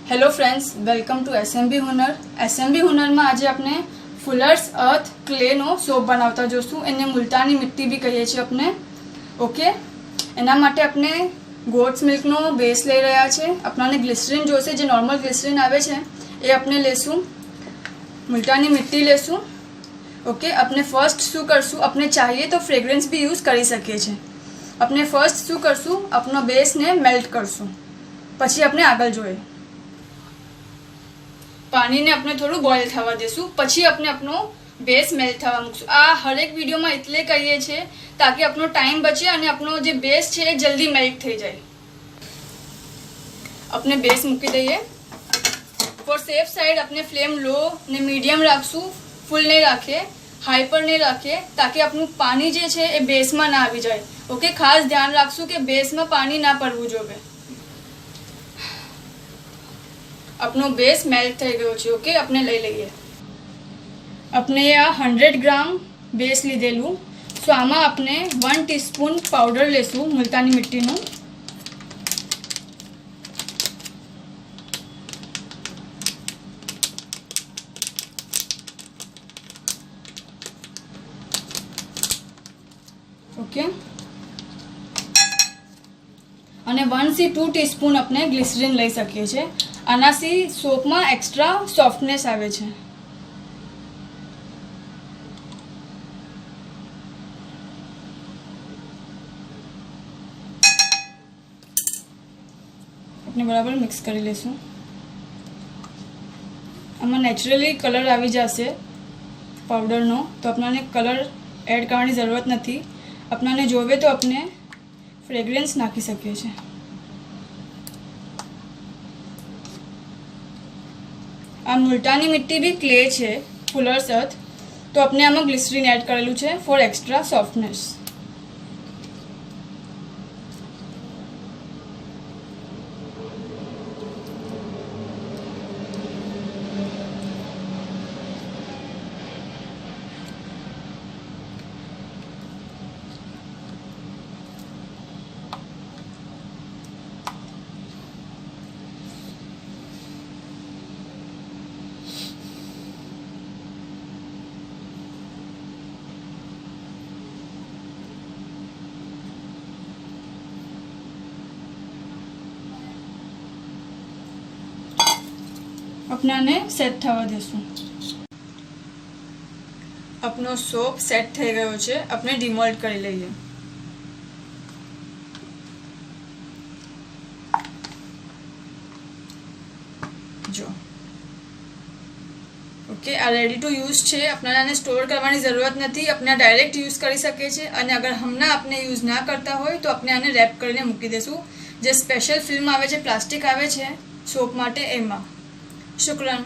Hello friends, welcome to SMB Hunar. SMB Hunar में आज आपने फुलर्स अर्थ क्ले नो सोप बनावता जोशू। एने मुल्तानी मिट्टी भी कहीए छे अपने। ओके, एना माटे अपने गोट्स मिल्क नो बेस लई रह्या छे। अपनाने ग्लिसरीन जोशे, जे नॉर्मल ग्लिसरीन आवे छे ए अपने लेशू। मुल्तानी मिट्टी लेशू। ओके, अपने फर्स्ट शू करशू, अपने चाहिए तो फ्रेग्रेंस भी यूज करी सकीए छे। अपने फर्स्ट शू करशू, अपनो बेस ने मेल्ट करशू, पछी अपने आगळ जोईए। पानी ने अपने थोड़ू बॉइल थवा देशू, पछी अपने अपनो बेस मेल्ट थवा मूकशू। आ हरेक वीडियो में एटले कहीए छे ताकि अपनो टाइम बचे और अपनो जे बेस छे जल्दी मेल्ट थई जाए। अपने बेस मूकी दईए। फॉर सेफ साइड अपने फ्लेम लो ने मीडियम राखशू, फूल नहीं राखे, हाई पर नहीं राखे, ताकि अपनु पानी जे छे ए बेस में ना आवी जाए। ओके, खास ध्यान राखशू कि बेस में पानी ना पड़वू जोईए। अपनो बेस मेल्ट थई गयो छे। ओके, अपने लई लईए। अपने आ 100 ग्राम बेस लीधेलू। सो आमा अपने 1 टीस्पून पाउडर लेशू मुल्तानी मिट्टी नो। ओके, અને 1 થી 2 ટીસ્પૂન આપણે ગ્લિસરીન લઈ શકીએ છીએ। આનાથી સોપમાં એક્સ્ટ્રા સોફ્ટનેસ આવે છે। આપણે બરાબર મિક્સ કરી લેશું। આમાં નેચરલી કલર આવી જશે પાવડરનો, તો આપણને કલર એડ કરવાની જરૂરત નથી। આપણને જોવે તો આપણે फ्रेग्रेंस नाखी सकीए छे। आ मुल्तानी मिट्टी भी क्ले छे, फुलर्स अर्थ, तो अपने आमा ग्लिसरीन एड करेलू छे फॉर एक्स्ट्रा सॉफ्टनेस। अपने सेट थवा देशू। अपनो सोप सेट थई गयो छे। अपने डिमोल्ड करी लईए। जो ओके, आ रेडी टू यूज छे। अपने आने स्टोर करवानी जरूरत नहीं। अपने डायरेक्ट यूज करी सके छे। अने अगर हमने अपने यूज ना करता होय तो अपने आने रेप करीने मूकी देशू। जे स्पेशल फिल्म आवे छे, प्लास्टिक आवे छे सोप माटे, एमां। शुक्रान।